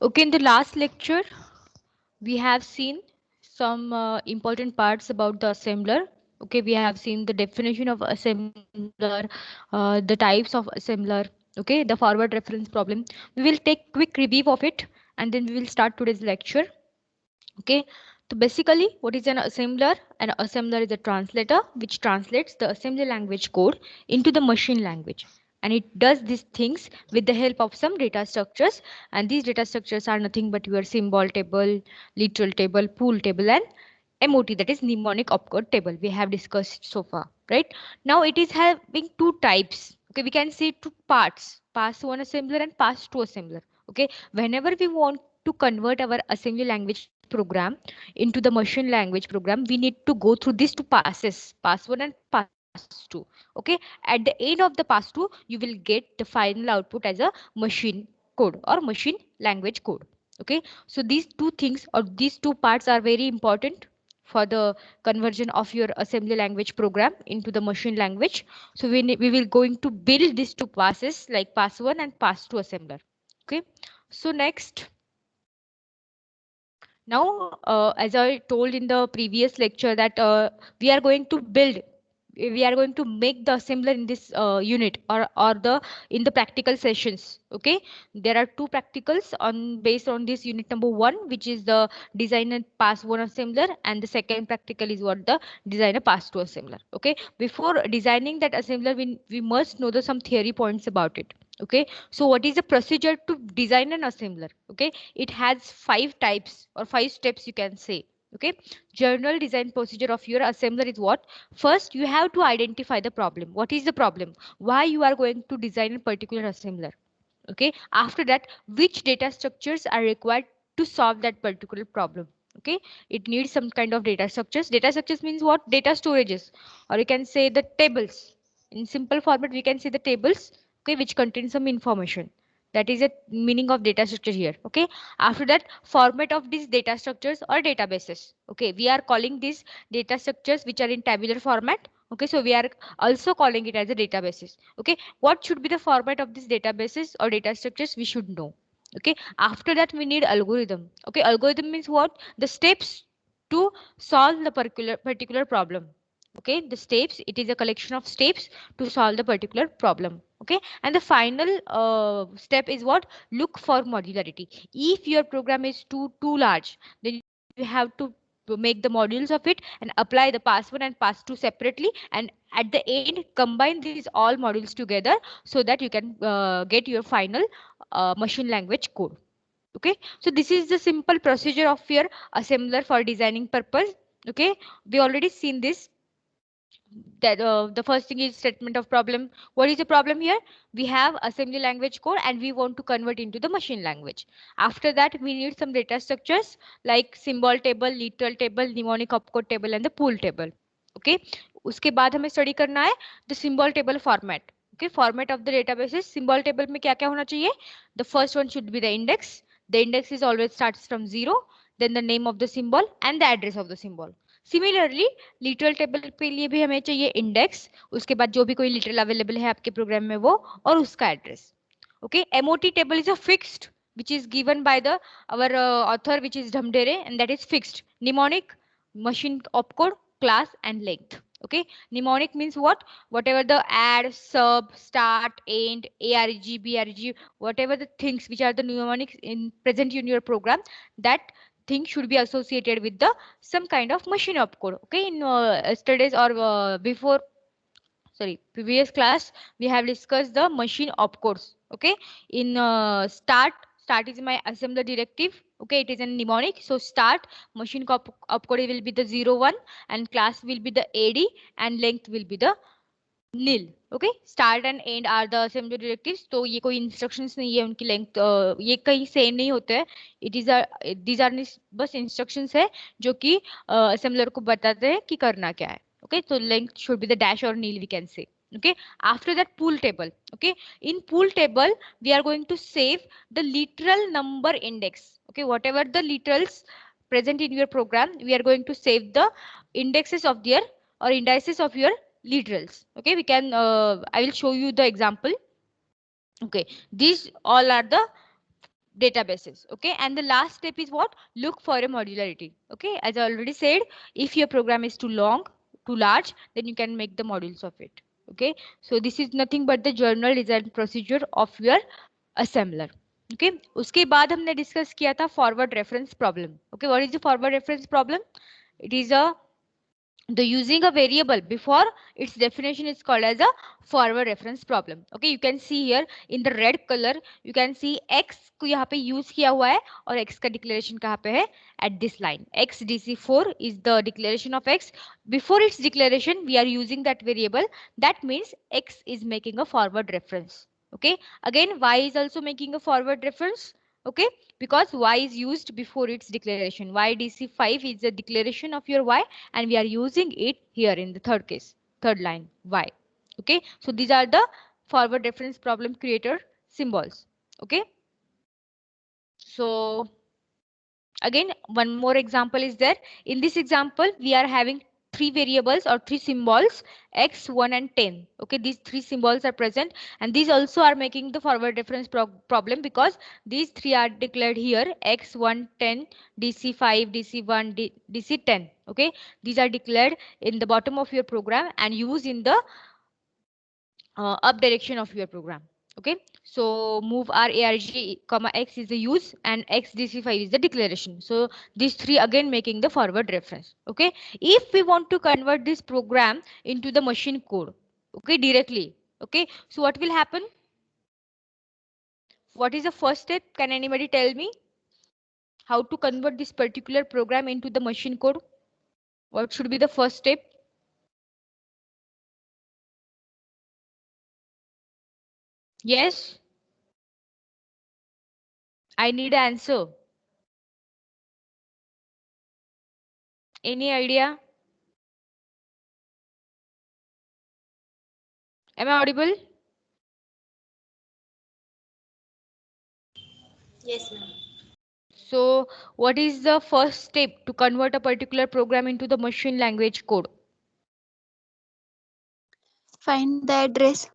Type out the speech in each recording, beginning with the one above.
Okay, in the last lecture, we have seen some important parts about the assembler. Okay, we have seen the definition of assembler, the types of assembler. Okay, the forward reference problem. We will take quick review of it, and then we will start today's lecture. Okay, so basically, what is an assembler? An assembler is a translator which translates the assembly language code into the machine language. And it does these things with the help of some data structures. And these data structures are nothing but your symbol table, literal table, pool table, and MOT, that is mnemonic opcode table we have discussed so far, right? Now it is having two types. Okay, we can see two parts, pass one assembler and pass two assembler. Okay, whenever we want to convert our assembly language program into the machine language program, we need to go through these two passes, pass one and pass two. Okay, at the end of the pass two, you will get the final output as a machine code or machine language code. Okay, so these two things or these two parts are very important for the conversion of your assembly language program into the machine language. So we will going to build these two passes like pass one and pass two assembler. Okay, so next, now as I told in the previous lecture that we are going to build, we are going to make the assembler in this unit or the in the practical sessions. Okay, there are two practicals on based on this unit number one, which is the design and pass one assembler, and the second practical is what the design a pass two assembler. Okay, before designing that assembler, we must know the some theory points about it. Okay, so what is the procedure to design an assembler? Okay, it has five types or five steps, you can say. Okay, general design procedure of your assembler is what? First, you have to identify the problem. What is the problem? Why you are going to design a particular assembler? Okay, after that, which data structures are required to solve that particular problem? Okay, it needs some kind of data structures. Data structures means what? Data storages, or you can say the tables. In simple format, we can say the tables, okay, which contain some information. That is a meaning of data structure here. Okay, after that, format of these data structures or databases. Okay, we are calling these data structures which are in tabular format. Okay, so we are also calling it as a databases. Okay, what should be the format of these databases or data structures? We should know. Okay, after that, we need algorithm. Okay, algorithm means what? The steps to solve the particular problem. Okay, the steps, it is a collection of steps to solve the particular problem. Okay, and the final step is what? Look for modularity. If your program is too large, then you have to make the modules of it and apply the pass one and pass two separately, and at the end combine these all modules together so that you can get your final machine language code. Okay, so this is the simple procedure of your assembler for designing purpose. Okay, we already seen this, that the first thing is statement of problem. What is the problem here? We have assembly language code and we want to convert into the machine language. After that, we need some data structures like symbol table, literal table, mnemonic opcode table, and the pool table. Okay, उसके बाद हमें study करना है the symbol table format. Okay, format of the databases. Symbol table में क्या क्या होना चाहिए? The first one should be the index. The index is always starts from 0, then the name of the symbol and the address of the symbol. Similarly literal table के लिए भी हमें चाहिए इंडेक्स, उसके बाद जो भी कोई लिटरल अवेलेबल है आपके प्रोग्राम में वो, और उसका address. Okay, MOT table is a fixed which is given by the our author, which is Dhamdere, and that is fixed mnemonic, machine opcode, class, and length. Okay, mnemonic means what? Whatever the add, sub, start, end, arg, brg, whatever the things which are the mnemonics in present in your program, that thing should be associated with the some kind of machine opcode. Okay, in yesterday's or before, sorry, previous class, we have discussed the machine opcodes. Okay, in start is my assembler directive. Okay, it is a mnemonic. So start machine opcode will be the 01, and class will be the ad, and length will be the nil. Okay, start and end are the assembly directives. तो ये कोई instructions नहीं है, उनकी length ये कहीं same नहीं होते हैं. It is a these are बस instructions है जो कि assembler को बताते हैं कि करना क्या है. Okay, so length should be the dash or nil, we can say. Okay, after that, pool table. Okay, in pool table we are going to save the literal number index. Okay, whatever the literals present in your program, we are going to save the indexes of their or indices of your literals. Okay, we can I will show you the example. Okay, these all are the databases. Okay, and the last step is what? Look for a modularity. Okay, as I already said, if your program is too long, too large, then you can make the modules of it. Okay, so this is nothing but the journal design procedure of your assembler. Okay, उसके बाद हमने discuss किया था forward reference problem. Okay, what is the forward reference problem? It is a the using a variable before its definition is called as a forward reference problem. Okay, you can see here in the red color, you can see x को यहाँ पे use किया हुआ है और x का declaration कहाँ पे है? At this line. X DC4 is the declaration of x. Before its declaration, we are using that variable. That means x is making a forward reference. Okay, again y is also making a forward reference. Okay, because y is used before its declaration. Y DC5 is the declaration of your y, and we are using it here in the third case, third line y. Okay, so these are the forward reference problem creator symbols. Okay, so again one more example is there. In this example we are having three variables or three symbols, x, 1 and 10. Okay, these three symbols are present, and these also are making the forward reference problem, because these three are declared here: x, 1, 10, dc5, dc1, dc10. Okay, these are declared in the bottom of your program and used in the up direction of your program. Okay, so move arg comma x is the use and xdc5 is the declaration. So these three again making the forward reference. Okay, if we want to convert this program into the machine code, okay, directly, okay, so what will happen? What is the first step? Can anybody tell me how to convert this particular program into the machine code? What should be the first step? Yes, I need an answer. Any idea? Am I audible? Yes, ma'am. So what is the first step to convert a particular program into the machine language code? Find the address.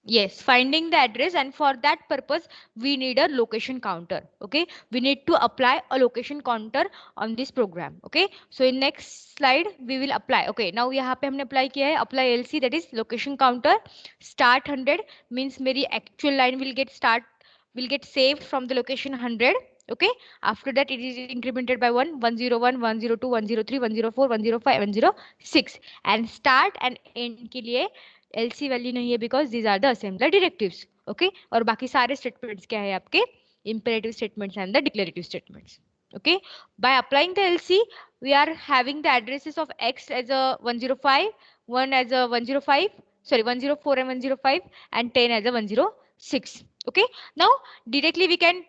Yes, finding the address, and for that purpose we need a location counter. Okay, we need to apply a location counter on this program. Okay, so in next slide we will apply. Okay, now यहाँ पे हमने apply किया है apply LC, that is location counter start 100 means मेरी actual line will get saved from the location 100. Okay, after that it is incremented by 1, 101, 102, 103, 104, 105, 106, and start and end के लिए LC value नहीं है because these are the assembler directives. Okay, और बाकी सारे statements क्या है आपके? Imperative statements and the declarative statements. Okay, by applying the LC we are having the addresses of x as a 105, 1 as a 105, sorry 104 and 105, and 10 as a 106. Okay, now directly we can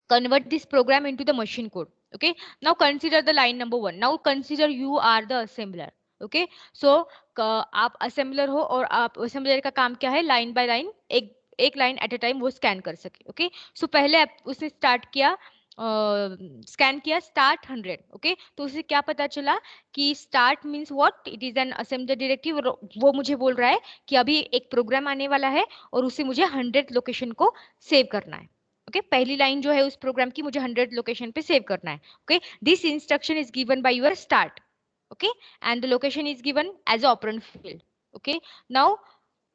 convert this program into the machine code. Okay, now consider the line number 1. Now consider you are the assembler. Okay, so आप assembler हो और आप assembler का काम क्या है? Line by line एक line at a time वो स्कैन कर सके. ओके, सो पहले उसने स्टार्ट किया, स्कैन किया स्टार्ट 100. ओके, तो उसे क्या पता चला कि start means what? It is an assembler directive. वो मुझे बोल रहा है कि अभी एक प्रोग्राम आने वाला है और उसे मुझे 100 लोकेशन को सेव करना है. ओके, पहली लाइन जो है उस प्रोग्राम की मुझे 100 लोकेशन पे सेव करना है. Okay, this instruction is given by your start. Okay, and the location is given as operand field. Okay, now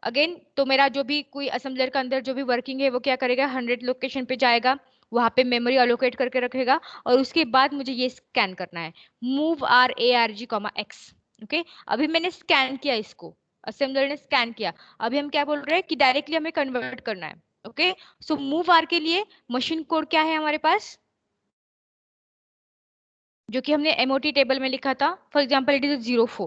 again तो मेरा जो भी कोई असेंबलर का अंदर जो भी वर्किंग है वो क्या करेगा? 100 लोकेशन पे जाएगा, वहां पे मेमोरी अलोकेट करके रखेगा और उसके बाद मुझे ये स्कैन करना है move R A R G comma X. Okay, अभी मैंने स्कैन किया इसको, असेंबलर ने स्कैन किया. अभी हम क्या बोल रहे हैं कि डायरेक्टली हमें कन्वर्ट करना है. ओके, सो मूव आर के लिए मशीन कोड क्या है हमारे पास, जो कि हमने एमओटी टेबल में लिखा था. For example it is 04.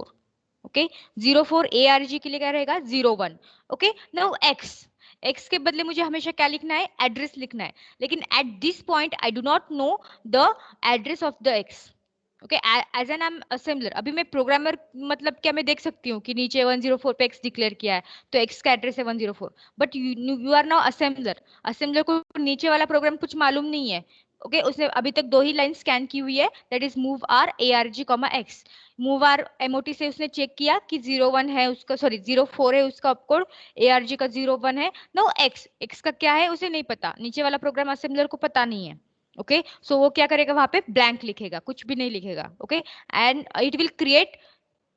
Okay, 04 ARG के लिए क्या रहेगा? 01. ओके, नाउ एक्स के बदले मुझे हमेशा क्या लिखना है? एड्रेस लिखना है. लेकिन at this point I do not know the address of the X. Okay, as an M assembler, अभी मैं प्रोग्रामर मतलब क्या मैं देख सकती हूँ कि नीचे 104 पे एक्स डिक्लेयर किया है तो एक्स का एड्रेस है 104. But you are now assembler. Assembler को नीचे वाला प्रोग्राम कुछ मालूम नहीं है, ओके उसने अभी तक 2 ही लाइन स्कैन की हुई है, that is move R ARG, एक्स। मूव आर MOT से उसने चेक किया कि 01 है उसका, सॉरी 04 है उसका अपकोड, ARG का 01 है। नो एक्स का क्या है उसे नहीं पता, नीचे वाला प्रोग्राम असेंबलर को पता नहीं है। ओके सो वो क्या करेगा, वहां पे ब्लैंक लिखेगा, कुछ भी नहीं लिखेगा। Okay and it will create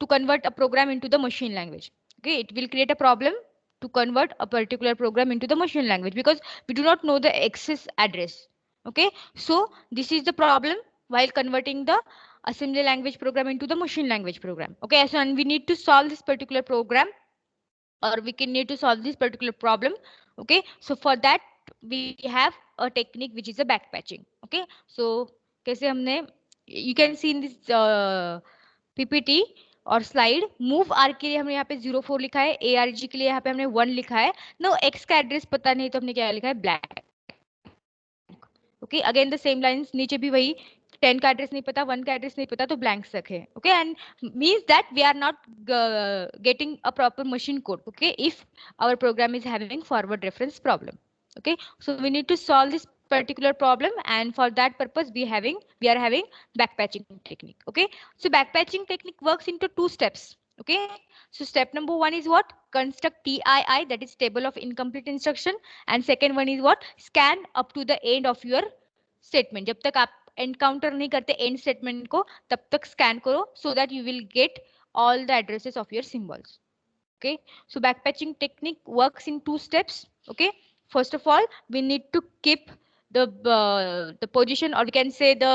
to convert a program into the machine language. Okay, it will create a problem to convert a particular program into the machine language because we do not know the access address. Okay, so this is the problem while converting the assembly language program into the machine language program. Okay, so and we need to solve this particular program, or we can need to solve this particular problem. Okay, so for that we have a technique which is a backpatching. Okay, so कैसे हमने, you can see in this PPT और slide, move R के लिए हमने यहाँ पे 04 लिखा है, ARG के लिए यहाँ पे हमने 1 लिखा है। नो एक्स का एड्रेस पता नहीं तो हमने क्या लिखा है, black. Okay again the same lines, नीचे भी वही, 10 का एड्रेस नहीं पता, 1 का एड्रेस नहीं पता तो ब्लैंक रखे। Okay and means that we are not getting a proper machine code. Okay if our program is having forward reference problem. Okay, so we need to solve this particular problem, and for that purpose we are having backpatching technique. Okay, so backpatching technique works into 2 steps. Okay, so step number 1 is what, construct TII, that is table of incomplete instruction, and second one is what, scan up to the end of your statement. जब तक आप encounter नहीं करते end statement को तब तक scan करो, so that you will get all the addresses of your symbols. Okay, so backpatching technique works in 2 steps. Okay, first of all we need to keep the position, or we can say the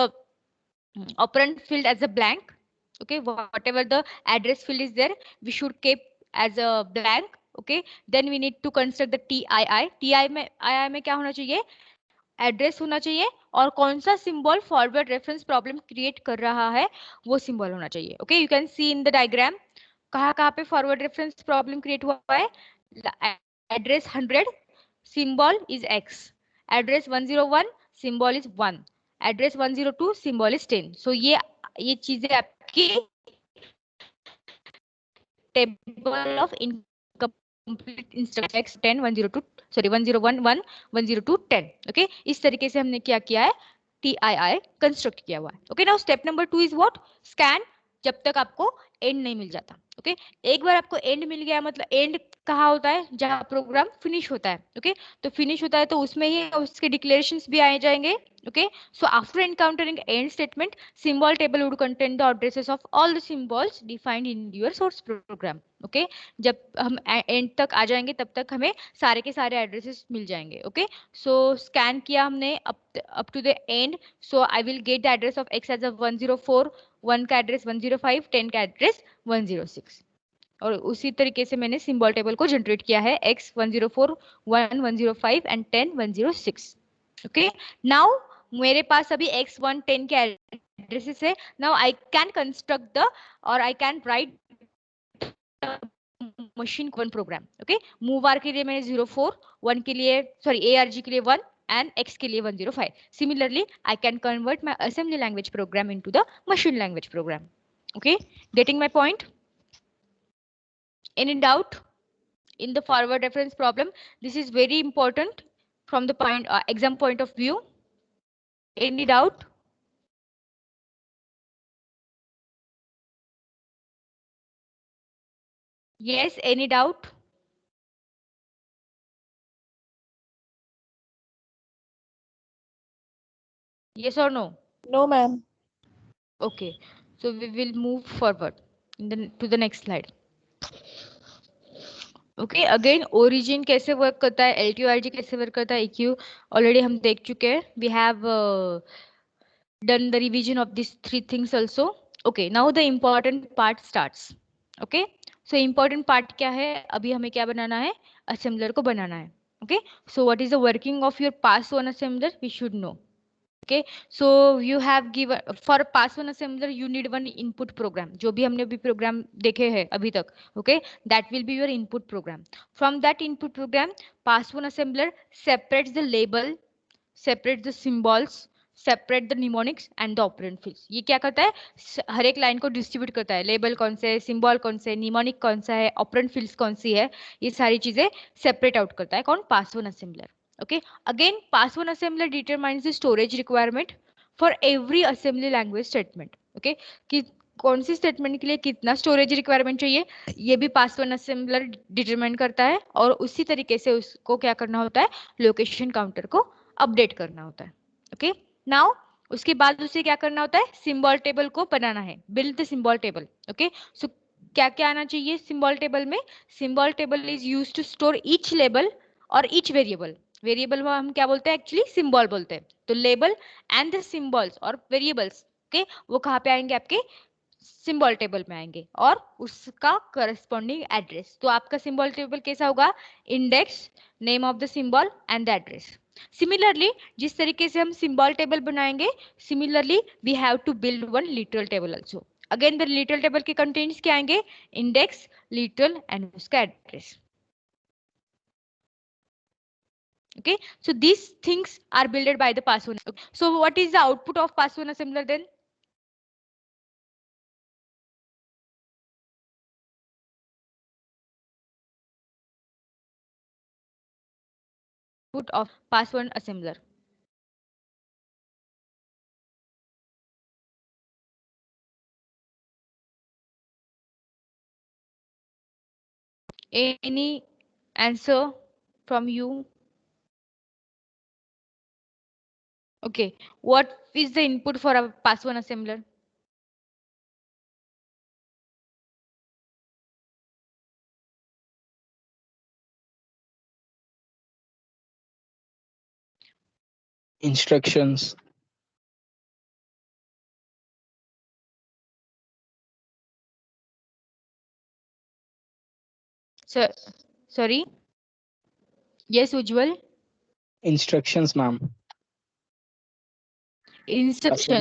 operand field as a blank. Okay, whatever the address field is there we should keep as a blank. Okay, then we need to construct the TII में क्या होना चाहिए, address होना चाहिए, और कौन सा symbol forward reference problem create कर रहा है वो सिंबल होना चाहिए। Okay you can see in the diagram कहाँ पे फॉरवर्ड रेफरेंस प्रॉब्लम क्रिएट हुआ है, address 100 symbol is x, address 101 symbol is 1, address 102 symbol is 10. so ये चीजें आपकी table of incomplete instruction x 10 102 sorry 101 1 102 10। Okay इस तरीके से हमने क्या किया है, TII कंस्ट्रक्ट किया हुआ है। Okay now step number 2 is what, scan, जब तक आपको एंड नहीं मिल जाता। ओके एक बार आपको एंड मिल गया, मतलब एंड कहाँ होता है, जहां प्रोग्राम फिनिश होता है। ओके तो फिनिश होता है तो उसमें ही उसके डिक्लेरेशंस भी आए जाएंगे। Okay so after encountering end statement, symbol table would contain the addresses of all the symbols defined in your source program. Okay जब हम एंड तक आ जाएंगे तब तक हमें सारे के सारे एड्रेसेस मिल जाएंगे। ओके सो स्कैन किया हमने up to the end, so I will get the address of x as a 104, 1 का एड्रेस 105, 10 का एड्रेस 106, और उसी तरीके से मैंने सिंबल टेबल को जनरेट किया है, x 104 1 105 एंड 10 106। ओके नाउ मेरे पास अभी x1 10 के एड्रेसेस है। Now I can construct the, और I can write machine one program. Okay move R के लिए मैंने 04, 1 के लिए सॉरी ARG के लिए 1 and x के लिए 105. Similarly, I can convert my assembly language program into the machine language program. Okay, getting my point? Any doubt in the forward reference problem? This is very important from the point exam point of view. Any doubt? Yes, any doubt? Yes or no? No, ma'am. Okay, so we will move forward to the next slide. Okay again origin कैसे work करता है, LTO-RG कैसे work करता है, EQ already हम देख चुके हैं। We have done the revision of this 3 things also. Okay now the important part starts. Okay so important part क्या है, अभी हमें क्या बनाना है, असेंबलर को बनाना है। Okay so what is the working of your pass one assembler, we should know. Okay, so you have given for pass one assembler you need one input program, जो भी हमने अभी प्रोग्राम देखे हैं अभी तक। okay, that will be your input program. From that input program, pass one assembler separates the label, separates the symbols, separate the mnemonics and the operand fields. ये क्या करता है, हर एक लाइन को डिस्ट्रीब्यूट करता है, लेबल कौन से है, सिंबल कौन से है, निमोनिक कौन सा है, ऑपरेंड फील्ड्स कौन सी है, ये सारी चीजें सेपरेट आउट करता है कौन, pass one assembler. Okay, again pass one assembler determines the storage requirement for every assembly language statement. Okay, कि कौन सी स्टेटमेंट के लिए कितना स्टोरेज रिक्वायरमेंट चाहिए ये भी पास वन असेंबलर डिटरमाइन करता है, और उसी तरीके से उसको क्या करना होता है, लोकेशन काउंटर को अपडेट करना होता है. ओके, नाउ उसके बाद उसे क्या करना होता है, सिंबल टेबल को बनाना है, build the symbol table. Okay, so क्या क्या आना चाहिए सिंबल टेबल में, symbol table is use to store each label और ईच वेरिएबल. वेरिएबल में हम क्या बोलते हैं, एक्चुअली सिंबल बोलते हैं. तो लेबल एंड द सिंबल्स और वेरिएबल्स, ओके, वो कहाँ पे आएंगे, आपके सिंबल टेबल में आएंगे, और उसका करस्पॉन्डिंग एड्रेस. तो आपका सिंबल टेबल कैसा होगा, index, name of the symbol and the address. Similarly जिस तरीके से हम सिंबल टेबल बनाएंगे, similarly we have to build one literal table also. Again the literal table के कंटेंट्स क्या आएंगे, इंडेक्स, लिटरल एंड उसका address. Okay, so these things are built by the pass1. So what is the output of pass1 assembler then? Output of pass1 assembler. Any answer from you? Okay, what is the input for a pass1 assembler? Instructions. So, sorry. Yes, Ujjwal. Instructions, ma'am. Instruction.